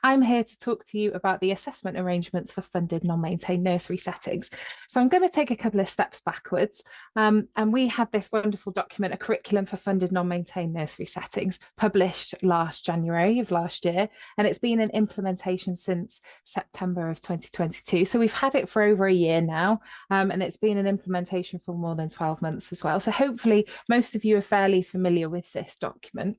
I'm here to talk to you about the assessment arrangements for funded non-maintained nursery settings. So I'm going to take a couple of steps backwards. And we had this wonderful document, a curriculum for funded non-maintained nursery settings, published last January of last year. And it's been in implementation since September of 2022. So we've had it for over a year now. And it's been in implementation for more than 12 months as well. So hopefully most of you are fairly familiar with this document.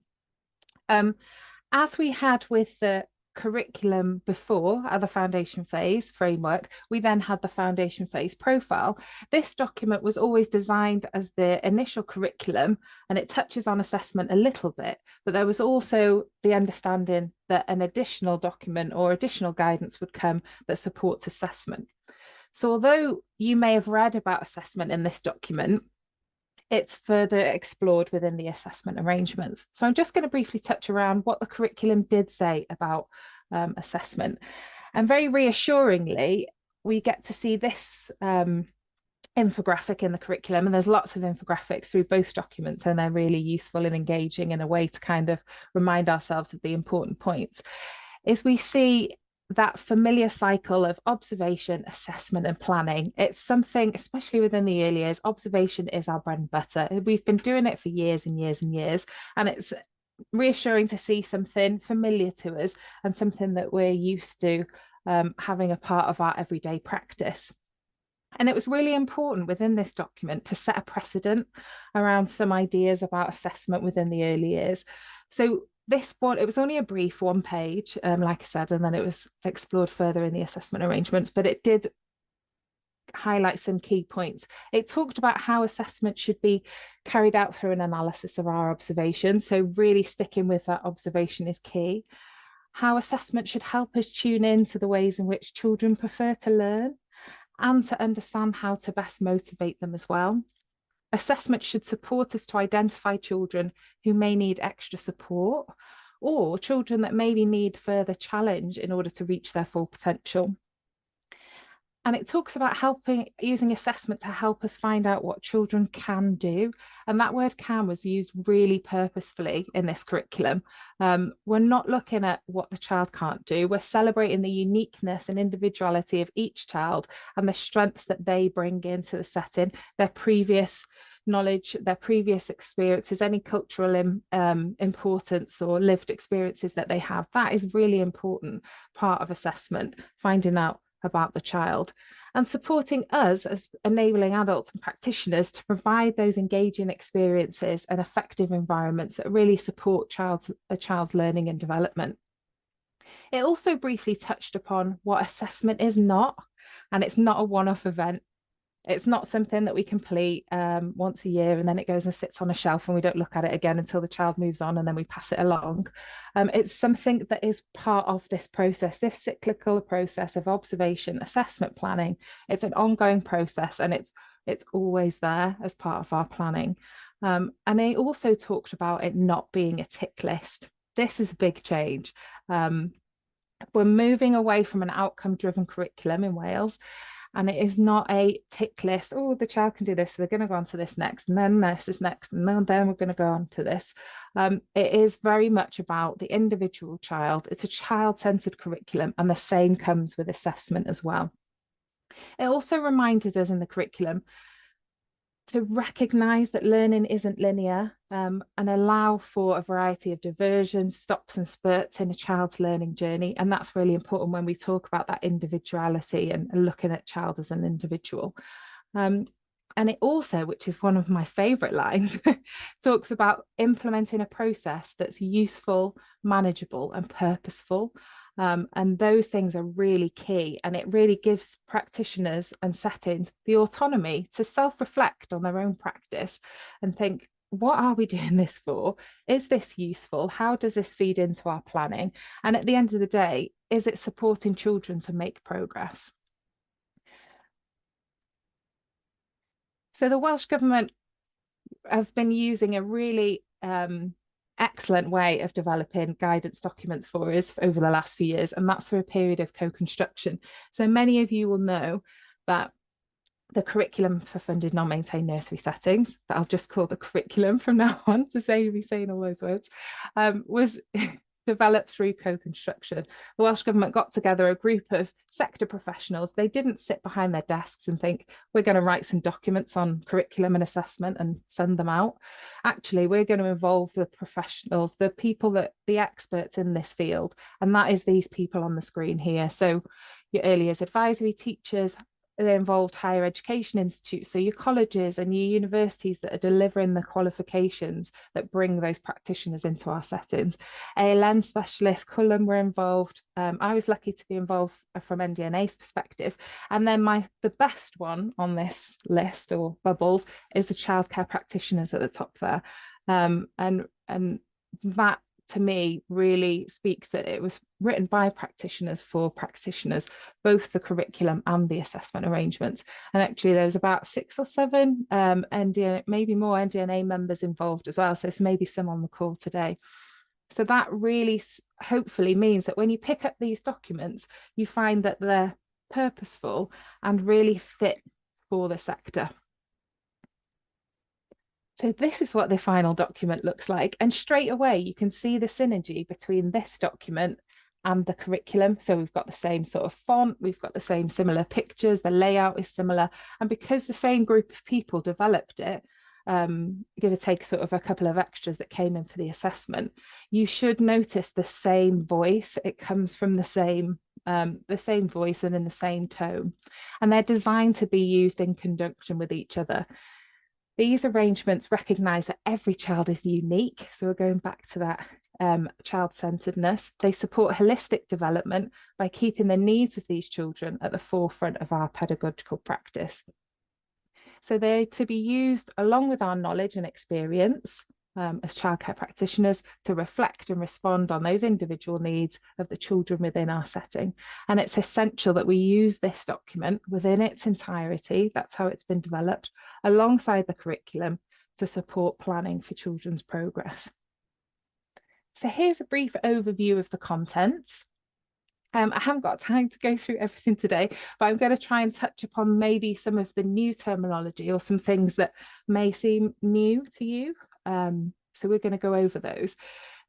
As we had with the curriculum before at the foundation phase framework, we then had the foundation phase profile. This document was always designed as the initial curriculum, and it touches on assessment a little bit, but there was also the understanding that an additional document or additional guidance would come that supports assessment. So although you may have read about assessment in this document, it's further explored within the assessment arrangements. So I'm just going to briefly touch around what the curriculum did say about assessment. And very reassuringly, we get to see this infographic in the curriculum, and there's lots of infographics through both documents, and they're really useful and engaging in a way to kind of remind ourselves of the important points, is we see that familiar cycle of observation, assessment, and planning. It's something, especially within the early years, observation is our bread and butter. We've been doing it for years and years and years, and it's reassuring to see something familiar to us and something that we're used to having a part of our everyday practice. And it was really important within this document to set a precedent around some ideas about assessment within the early years. So this one, it was only a brief one page, like I said, and then it was explored further in the assessment arrangements, but it did highlight some key points. It talked about how assessment should be carried out through an analysis of our observations. So really sticking with that observation is key. How assessment should help us tune in to the ways in which children prefer to learn and to understand how to best motivate them as well. Assessment should support us to identify children who may need extra support or children that maybe need further challenge in order to reach their full potential. And it talks about using assessment to help us find out what children can do. And that word can was used really purposefully in this curriculum. We're not looking at what the child can't do. We're celebrating the uniqueness and individuality of each child and the strengths that they bring into the setting, their previous knowledge, their previous experiences, any cultural importance or lived experiences that they have. That is really important part of assessment, finding out about the child and supporting us as enabling adults and practitioners to provide those engaging experiences and effective environments that really support a child's learning and development. It also briefly touched upon what assessment is not, and it's not a one-off event. It's not something that we complete once a year and then it goes and sits on a shelf and we don't look at it again until the child moves on and then we pass it along. It's something that is part of this process, this cyclical process of observation, assessment, planning. It's an ongoing process and it's always there as part of our planning. And they also talked about it not being a tick list. This is a big change. We're moving away from an outcome-driven curriculum in Wales. And it is not a tick list. Oh, the child can do this. So they're going to go on to this next. And then this is next. And then we're going to go on to this. It is very much about the individual child. It's a child-centered curriculum. And the same comes with assessment as well. It also reminded us in the curriculum to recognise that learning isn't linear and allow for a variety of diversions, stops and spurts in a child's learning journey. And that's really important when we talk about that individuality and looking at child as an individual. And it also, which is one of my favourite lines, talks about implementing a process that's useful, manageable and purposeful. And those things are really key, and it really gives practitioners and settings the autonomy to self-reflect on their own practice and think, what are we doing this for? Is this useful? How does this feed into our planning? And at the end of the day, is it supporting children to make progress? So the Welsh Government have been using a really excellent way of developing guidance documents for us over the last few years, and that's through a period of co-construction. So many of you will know that the curriculum for funded non-maintained nursery settings, that I'll just call the curriculum from now on to save me saying all those words, was developed through co-construction. The Welsh Government got together a group of sector professionals. They didn't sit behind their desks and think, we're going to write some documents on curriculum and assessment and send them out. Actually, we're going to involve the professionals, the people that the experts in this field, and that is these people on the screen here. So your early years advisory teachers, they involved higher education institutes, so your colleges and your universities that are delivering the qualifications that bring those practitioners into our settings. ALN specialists, Cullen were involved. I was lucky to be involved from NDNA's perspective. And then the best one on this list or bubbles is the childcare practitioners at the top there. And that to me really speaks that it was written by practitioners for practitioners, both the curriculum and the assessment arrangements. And actually there was about 6 or 7 NDNA, maybe more NDNA members involved as well. So it's maybe some on the call today. So that really hopefully means that when you pick up these documents, you find that they're purposeful and really fit for the sector. So this is what the final document looks like. And straight away, you can see the synergy between this document and the curriculum. So we've got the same sort of font, we've got the same similar pictures, the layout is similar. And because the same group of people developed it, give or take sort of a couple of extras that came in for the assessment, you should notice the same voice. It comes from the same voice and in the same tone. And they're designed to be used in conjunction with each other. These arrangements recognise that every child is unique. So we're going back to that child-centeredness. They support holistic development by keeping the needs of these children at the forefront of our pedagogical practice. So they're to be used along with our knowledge and experience as childcare practitioners to reflect and respond on those individual needs of the children within our setting. And it's essential that we use this document within its entirety, that's how it's been developed, alongside the curriculum to support planning for children's progress. So here's a brief overview of the contents. I haven't got time to go through everything today, but I'm going to try and touch upon maybe some of the new terminology or some things that may seem new to you. So we're going to go over those.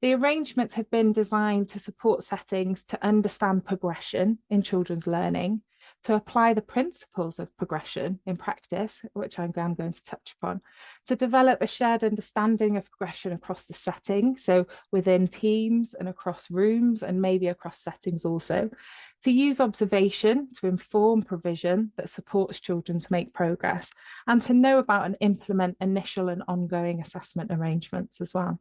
The arrangements have been designed to support settings to understand progression in children's learning, to apply the principles of progression in practice, which I'm going to touch upon, to develop a shared understanding of progression across the setting, so within teams and across rooms and maybe across settings also, to use observation to inform provision that supports children to make progress, and to know about and implement initial and ongoing assessment arrangements as well.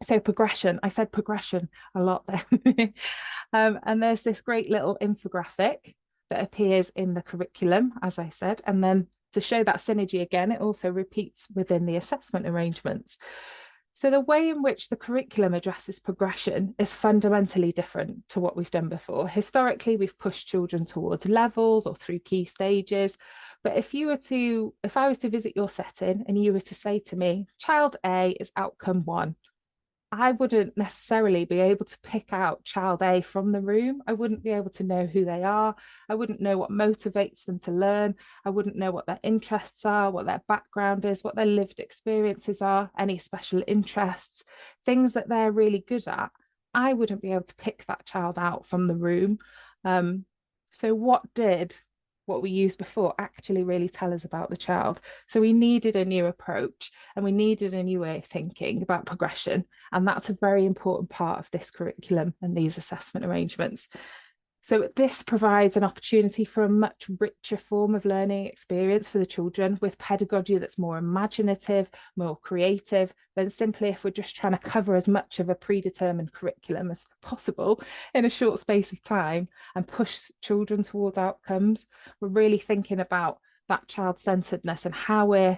So progression, I said progression a lot there. And there's this great little infographic that appears in the curriculum, as I said, and then to show that synergy again, it also repeats within the assessment arrangements. So the way in which the curriculum addresses progression is fundamentally different to what we've done before. Historically, we've pushed children towards levels or through key stages. But if I was to visit your setting and you were to say to me, child A is outcome 1, I wouldn't necessarily be able to pick out child A from the room. I wouldn't be able to know who they are. I wouldn't know what motivates them to learn. I wouldn't know what their interests are, what their background is, what their lived experiences are, any special interests, things that they're really good at. I wouldn't be able to pick that child out from the room. So what we used before actually really tell us about the child? So we needed a new approach and we needed a new way of thinking about progression. And that's a very important part of this curriculum and these assessment arrangements. So this provides an opportunity for a much richer form of learning experience for the children, with pedagogy that's more imaginative, more creative than simply if we're just trying to cover as much of a predetermined curriculum as possible in a short space of time and push children towards outcomes. We're really thinking about that child-centeredness and how we're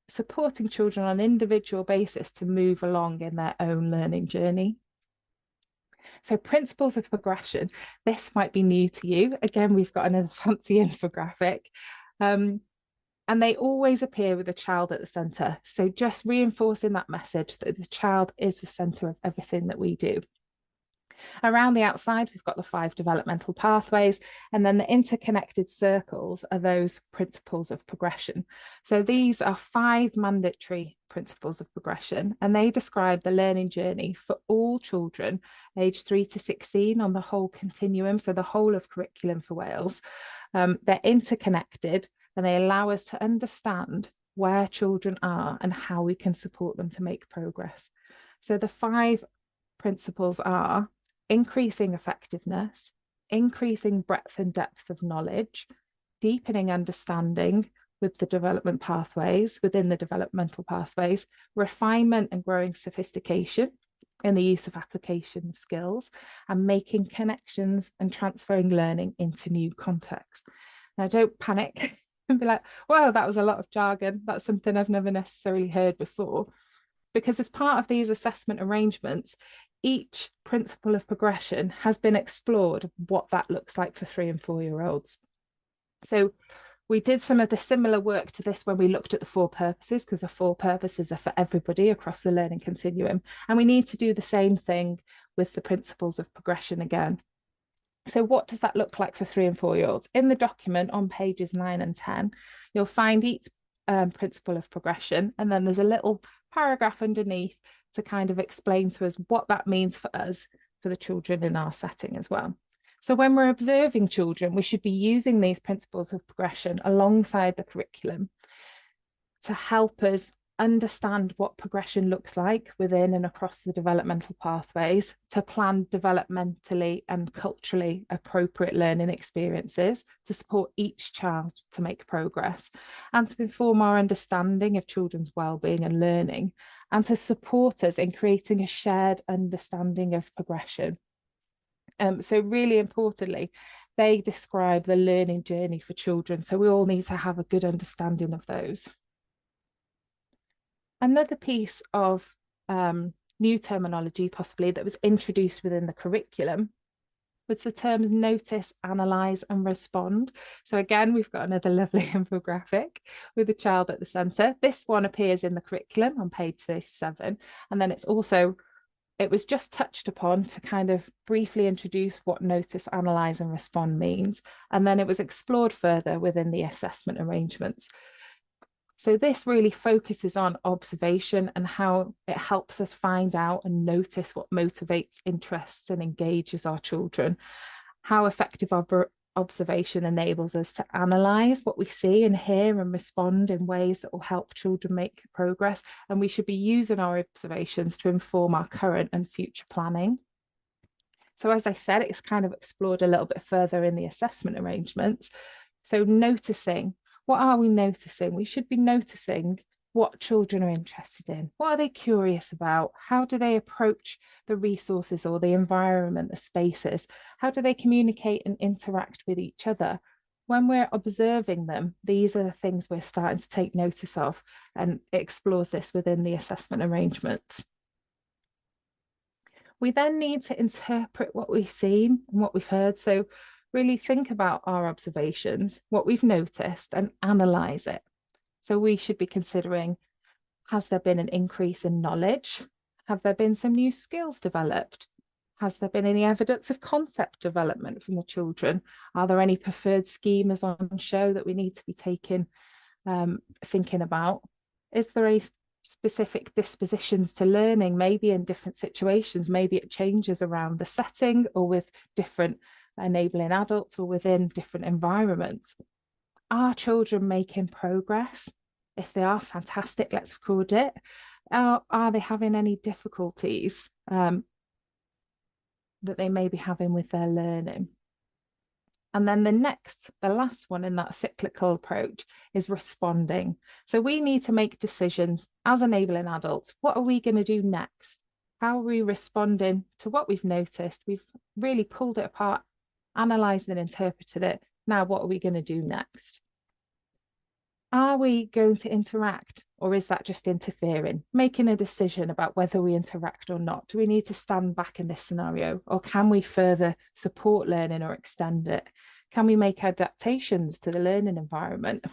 supporting children on an individual basis to move along in their own learning journey. So principles of progression, this might be new to you. Again, we've got another fancy infographic. And they always appear with the child at the centre. So just reinforcing that message that the child is the centre of everything that we do. Around the outside, we've got the 5 developmental pathways, and then the interconnected circles are those principles of progression. So these are 5 mandatory principles of progression, and they describe the learning journey for all children aged 3 to 16 on the whole continuum, so the whole of curriculum for Wales. They're interconnected, and they allow us to understand where children are and how we can support them to make progress. So the 5 principles are increasing effectiveness, increasing breadth and depth of knowledge, deepening understanding with the development pathways, within the developmental pathways, refinement and growing sophistication in the use of application of skills, and making connections and transferring learning into new contexts. Now, don't panic and be like, well, that was a lot of jargon. That's something I've never necessarily heard before. Because as part of these assessment arrangements, each principle of progression has been explored what that looks like for 3 and 4-year-olds. So we did some of the similar work to this when we looked at the 4 purposes, because the 4 purposes are for everybody across the learning continuum. And we need to do the same thing with the principles of progression again. So what does that look like for 3 and 4-year-olds? In the document on pages 9 and 10, you'll find each principle of progression, and then there's a little paragraph underneath to kind of explain to us what that means for us, for the children in our setting as well. So when we're observing children, we should be using these principles of progression alongside the curriculum to help us understand what progression looks like within and across the developmental pathways, to plan developmentally and culturally appropriate learning experiences to support each child to make progress, and to inform our understanding of children's well-being and learning, and to support us in creating a shared understanding of progression. So really importantly, they describe the learning journey for children. So we all need to have a good understanding of those. Another piece of new terminology possibly that was introduced within the curriculum was the terms notice, analyse and respond. So again, we've got another lovely infographic with the child at the centre. This one appears in the curriculum on page 37. And then it was just touched upon to kind of briefly introduce what notice, analyse and respond means. And then it was explored further within the assessment arrangements. So this really focuses on observation and how it helps us find out and notice what motivates, interests and engages our children. How effective our observation enables us to analyse what we see and hear and respond in ways that will help children make progress. And we should be using our observations to inform our current and future planning. So as I said, it's kind of explored a little bit further in the assessment arrangements. So noticing. What are we noticing? We should be noticing what children are interested in. What are they curious about? How do they approach the resources or the environment, the spaces? How do they communicate and interact with each other? When we're observing them, these are the things we're starting to take notice of, and it explores this within the assessment arrangements. We then need to interpret what we've seen and what we've heard. So really think about our observations, what we've noticed, and analyse it. So we should be considering, has there been an increase in knowledge? Have there been some new skills developed? Has there been any evidence of concept development from the children? Are there any preferred schemas on show that we need to be thinking about? Is there any specific dispositions to learning, maybe in different situations? Maybe it changes around the setting or with different enabling adults or within different environments. Are children making progress? If they are, fantastic, let's record it. Are they having any difficulties that they may be having with their learning? And then the last one in that cyclical approach is responding. So we need to make decisions as enabling adults. What are we going to do next? How are we responding to what we've noticed? We've really pulled it apart, analysed and interpreted it. Now, what are we going to do next? Are we going to interact, or is that just interfering? Making a decision about whether we interact or not. Do we need to stand back in this scenario, or can we further support learning or extend it? Can we make adaptations to the learning environment?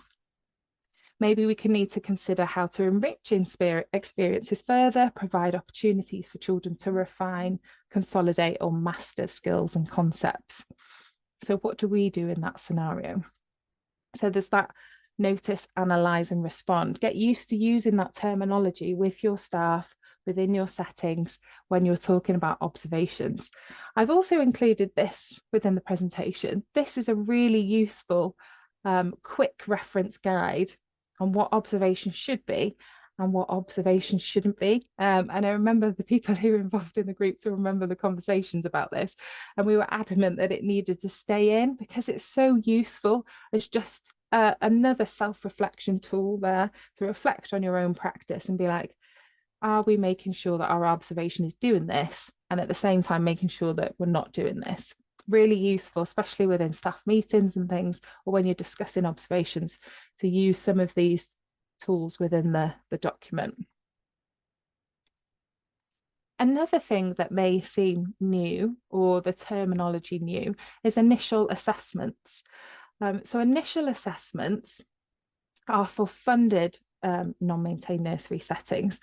Maybe we can need to consider how to enrich experiences further, provide opportunities for children to refine, consolidate, or master skills and concepts. So what do we do in that scenario? So there's that notice, analyze, and respond. Get used to using that terminology with your staff, within your settings, when you're talking about observations. I've also included this within the presentation. This is a really useful, quick reference guide on what observations should be and what observations shouldn't be. And I remember the people who were involved in the groups will remember the conversations about this. And we were adamant that it needed to stay in because it's so useful. It's just another self-reflection tool there to reflect on your own practice and be like, are we making sure that our observation is doing this? And at the same time, making sure that we're not doing this. Really useful, especially within staff meetings and things, or when you're discussing observations, to use some of these tools within the document. Another thing that may seem new, or the terminology new, is initial assessments. So initial assessments are for funded non-maintained nursery settings,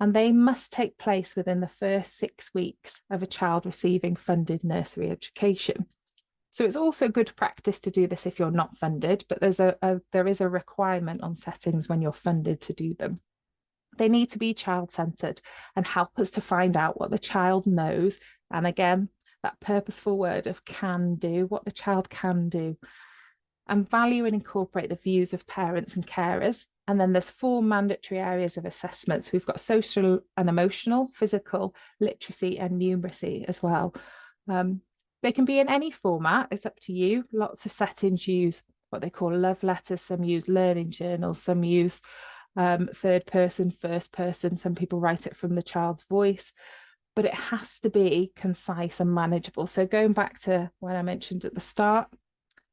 and they must take place within the first 6 weeks of a child receiving funded nursery education. So it's also good practice to do this if you're not funded, but there is a requirement on settings when you're funded to do them. They need to be child-centered and help us to find out what the child knows. And again, that purposeful word of can do, what the child can do, and value and incorporate the views of parents and carers. And then there's 4 mandatory areas of assessments. We've got social and emotional, physical, literacy, and numeracy as well. They can be in any format, it's up to you. Lots of settings use what they call love letters, some use learning journals, some use third person, first person, some people write it from the child's voice, but it has to be concise and manageable. So going back to when I mentioned at the start,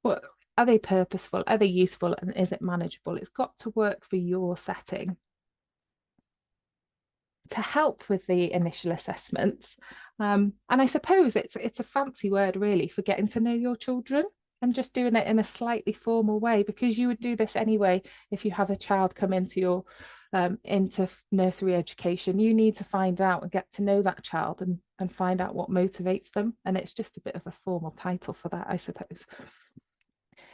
what are they purposeful? Are they useful? And is it manageable? It's got to work for your setting. To help with the initial assessments, and I suppose it's a fancy word really for getting to know your children and just doing it in a slightly formal way, because you would do this anyway if you have a child come into your into nursery education. You need to find out and get to know that child and find out what motivates them, and it's just a bit of a formal title for that, I suppose.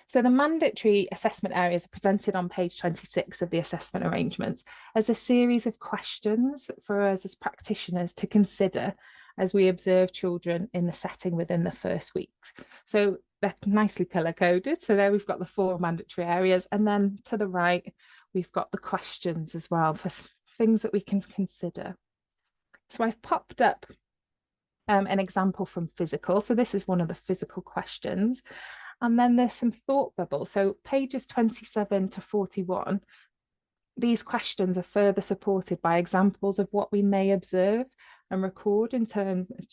So the mandatory assessment areas are presented on page 26 of the assessment arrangements as a series of questions for us as practitioners to consider as we observe children in the setting within the first week. So they're nicely colour coded. So there we've got the 4 mandatory areas, and then to the right, we've got the questions as well for things that we can consider. So I've popped up an example from physical. So this is one of the physical questions. And then there's some thought bubbles. So pages 27 to 41, these questions are further supported by examples of what we may observe and record in terms of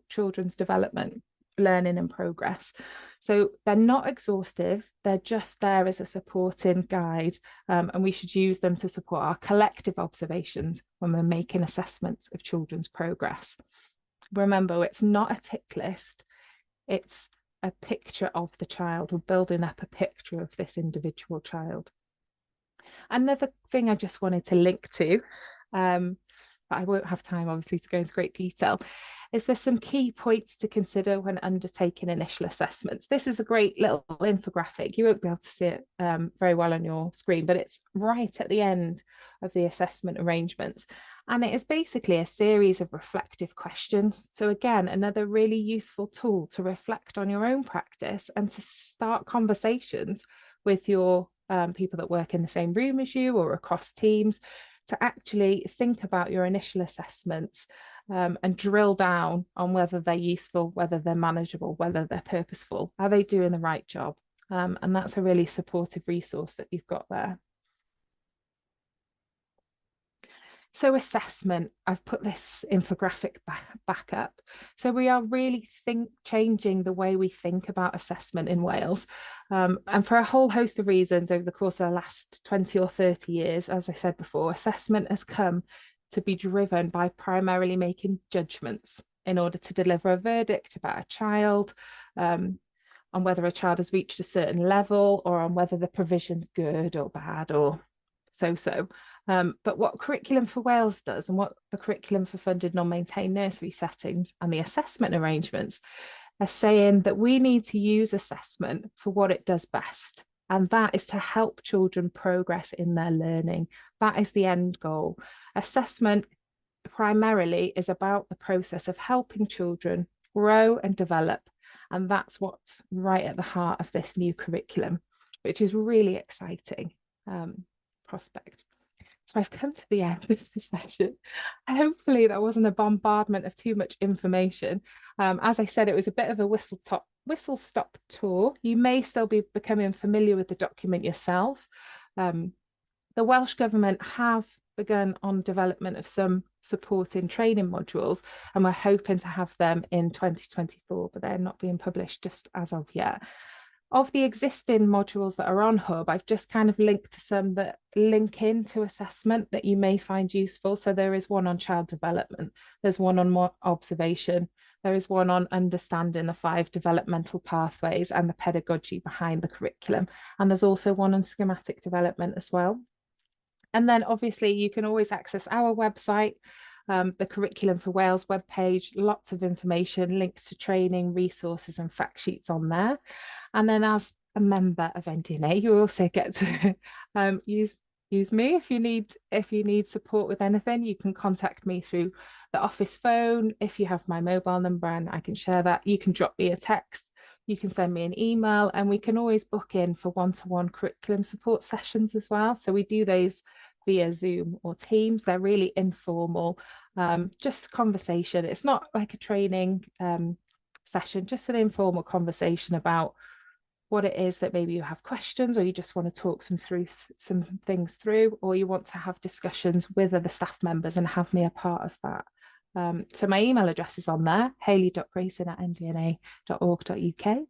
children's development, learning and progress. So they're not exhaustive, they're just there as a supporting guide, and we should use them to support our collective observations when we're making assessments of children's progress. Remember, it's not a tick list. It's a picture of the child. We're building up a picture of this individual child. Another thing I just wanted to link to, but I won't have time obviously to go into great detail, is there's some key points to consider when undertaking initial assessments. This is a great little infographic. You won't be able to see it very well on your screen, but it's right at the end of the assessment arrangements. And it is basically a series of reflective questions. So again, another really useful tool to reflect on your own practice and to start conversations with your people that work in the same room as you or across teams, to actually think about your initial assessments and drill down on whether they're useful, whether they're manageable, whether they're purposeful. Are they doing the right job? And that's a really supportive resource that you've got there. So assessment, I've put this infographic back up. So we are really changing the way we think about assessment in Wales. And for a whole host of reasons over the course of the last 20 or 30 years, as I said before, assessment has come to be driven by primarily making judgments in order to deliver a verdict about a child, on whether a child has reached a certain level or on whether the provision's good or bad or so. But what Curriculum for Wales does, and what the Curriculum for Funded Non-Maintained Nursery Settings and the assessment arrangements are saying, that we need to use assessment for what it does best. And that is to help children progress in their learning. That is the end goal. Assessment primarily is about the process of helping children grow and develop. And that's what's right at the heart of this new curriculum, which is really exciting prospect. So I've come to the end of the session. Hopefully that wasn't a bombardment of too much information. As I said, it was a bit of a whistle-stop tour. You may still be becoming familiar with the document yourself. The Welsh Government have begun on development of some supporting training modules, and we're hoping to have them in 2024, but they're not being published just as of yet. Of the existing modules that are on Hub, I've just kind of linked to some that link into assessment that you may find useful. So there is one on child development, there's one on more observation, there is one on understanding the 5 developmental pathways and the pedagogy behind the curriculum, and there's also one on schematic development as well. And then obviously you can always access our website, the Curriculum for Wales webpage, lots of information, links to training, resources and fact sheets on there. And then as a member of NDNA, you also get to use me if you need support with anything. You can contact me through the office phone. If you have my mobile number, and I can share that, you can drop me a text, you can send me an email, and we can always book in for one-to-one curriculum support sessions as well. So we do those via Zoom or Teams. They're really informal, just conversation. It's not like a training session, just an informal conversation about what it is that maybe you have questions, or you just want to talk some things through, or you want to have discussions with other staff members and have me a part of that. So my email address is on there, hayley.grayson@ndna.org.uk.